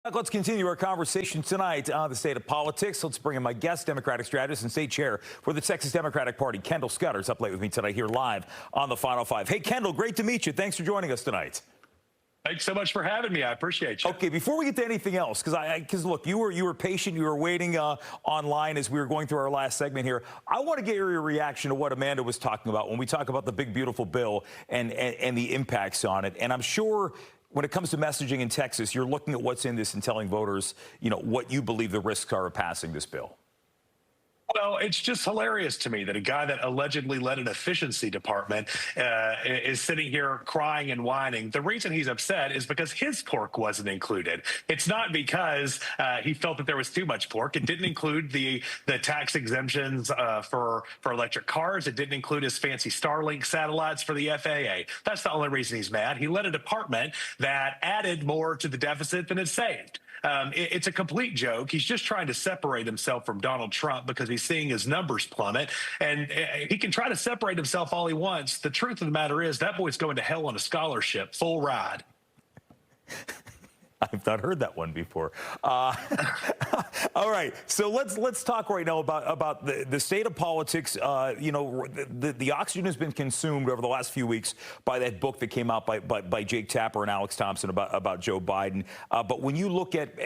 Let's continue our conversation tonight on the state of politics. Let's bring in my guest, Democratic strategist and state chair for the Texas Democratic Party, Kendall Scudder, is up late with me tonight here live on the Final Five. Hey, Kendall, great to meet you. Thanks for joining us tonight. Thanks so much for having me. I appreciate you. Okay, before we get to anything else, because look, you were patient, you were waiting online as we were going through our last segment here. I want to get your reaction to what Amanda was talking about when we talk about the big, beautiful bill and the impacts on it. And I'm sure when it comes to messaging in Texas, you're looking at what's in this and telling voters, what you believe the risks are of passing this bill. Well, it's just hilarious to me that a guy that allegedly led an efficiency department is sitting here crying and whining. The reason he's upset is because his pork wasn't included. It's not because he felt that there was too much pork. It didn't include the tax exemptions for electric cars. It didn't include his fancy Starlink satellites for the FAA. That's the only reason he's mad. He led a department that added more to the deficit than it saved. It's a complete joke. He's just trying to separate himself from Donald Trump because he's seeing his numbers plummet. And he can try to separate himself all he wants. The truth of the matter is that boy's going to hell on a scholarship, full ride. I've not heard that one before. All right, so let's talk right now about the state of politics. The oxygen has been consumed over the last few weeks by that book that came out by Jake Tapper and Alex Thompson about Joe Biden. But when you look at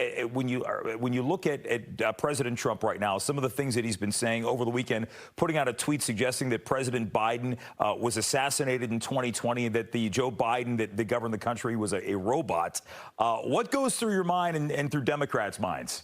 President Trump right now, some of the things that he's been saying over the weekend, putting out a tweet suggesting that President Biden was assassinated in 2020, that the Joe Biden that governed the country was a robot. What goes through your mind and through Democrats' minds?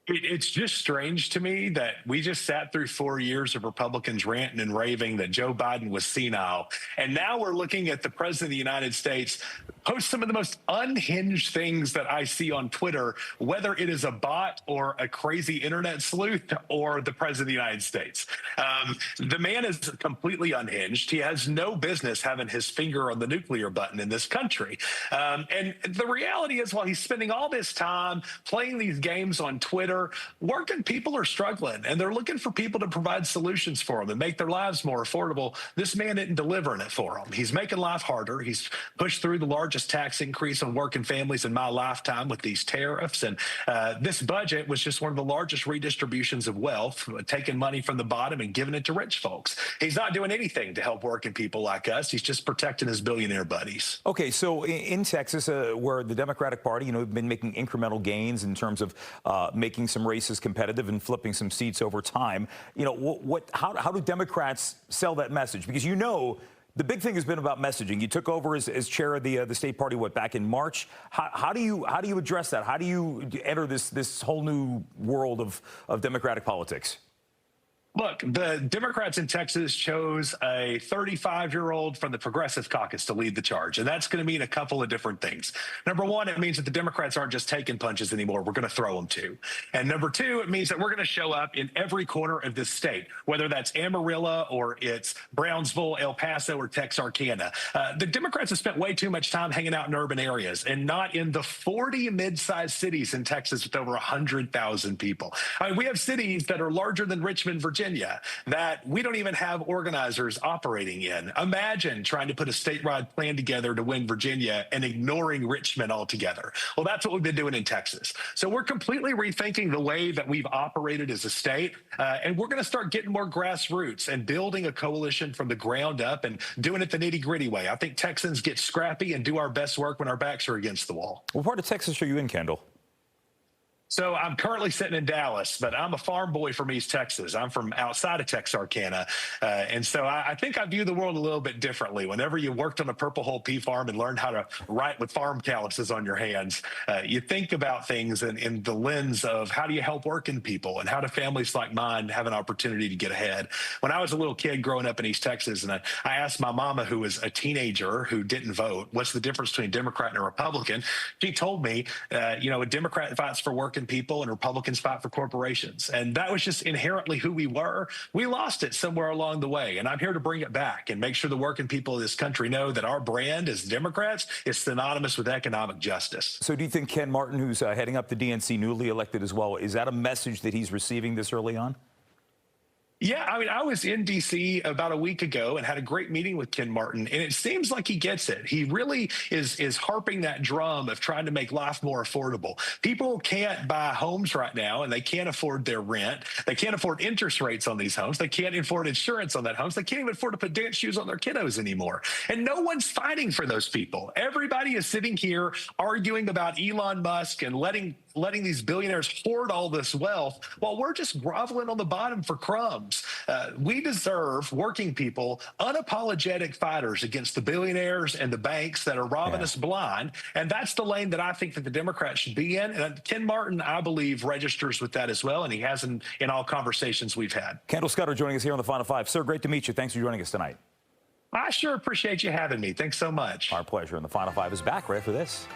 It's just strange to me that we just sat through 4 years of Republicans ranting and raving that Joe Biden was senile. And now we're looking at the president of the United States post some of the most unhinged things that I see on Twitter, whether it is a bot or a crazy internet sleuth or the president of the United States. The man is completely unhinged. He has no business having his finger on the nuclear button in this country. And the reality is, while he's spending all this time playing these games on Twitter, working people are struggling, and they're looking for people to provide solutions for them and make their lives more affordable. This man isn't delivering it for them. He's making life harder. He's pushed through the largest tax increase on working families in my lifetime with these tariffs. And this budget was just one of the largest redistributions of wealth, taking money from the bottom and giving it to rich folks. He's not doing anything to help working people like us. He's just protecting his billionaire buddies. Okay, so in Texas, where the Democratic Party, have been making incremental gains in terms of making some races competitive and flipping some seats over time. How do Democrats sell that message? Because the big thing has been about messaging. You took over as chair of the state party back in March. How do you address that? How do you enter this whole new world of Democratic politics? Look, the Democrats in Texas chose a 35-year-old from the Progressive Caucus to lead the charge, and that's going to mean a couple of different things. Number one, it means that the Democrats aren't just taking punches anymore. We're going to throw them too. And number two, it means that we're going to show up in every corner of this state, whether that's Amarillo or it's Brownsville, El Paso, or Texarkana. The Democrats have spent way too much time hanging out in urban areas and not in the 40 mid-sized cities in Texas with over 100,000 people. I mean, we have cities that are larger than Richmond, Virginia, that we don't even have organizers operating in. Imagine trying to put a statewide plan together to win Virginia and ignoring Richmond altogether. Well, that's what we've been doing in Texas. So we're completely rethinking the way that we've operated as a state, and we're going to start getting more grassroots and building a coalition from the ground up and doing it the nitty-gritty way. I think Texans get scrappy and do our best work when our backs are against the wall. What part of Texas are you in, Kendall? So I'm currently sitting in Dallas, but I'm a farm boy from East Texas. I'm from outside of Texarkana. And so I think I view the world a little bit differently. Whenever you worked on a Purple Hull pea farm and learned how to write with farm calluses on your hands, you think about things in the lens of how do you help working people and how do families like mine have an opportunity to get ahead. When I was a little kid growing up in East Texas, and I asked my mama, who was a teenager who didn't vote, what's the difference between a Democrat and a Republican? She told me, a Democrat fights for working people and Republicans fight for corporations. And that was just inherently who we were. We lost it somewhere along the way. And I'm here to bring it back and make sure the working people of this country know that our brand as Democrats is synonymous with economic justice. So do you think Ken Martin, who's heading up the DNC, newly elected as well, is that a message that he's receiving this early on? Yeah, I mean, I was in D.C. about a week ago and had a great meeting with Ken Martin, and it seems like he gets it. He really is harping that drum of trying to make life more affordable. People can't buy homes right now, and they can't afford their rent. They can't afford interest rates on these homes. They can't afford insurance on that homes. They can't even afford to put dance shoes on their kiddos anymore. And no one's fighting for those people. Everybody is sitting here arguing about Elon Musk and letting these billionaires hoard all this wealth while we're just groveling on the bottom for crumbs. We deserve working people, unapologetic fighters against the billionaires and the banks that are robbing us blind. And that's the lane that I think that the Democrats should be in. And Ken Martin, I believe, registers with that as well. And he has in all conversations we've had. Kendall Scudder joining us here on the Final Five. Sir, great to meet you. Thanks for joining us tonight. I sure appreciate you having me. Thanks so much. Our pleasure. And the Final Five is back right after this.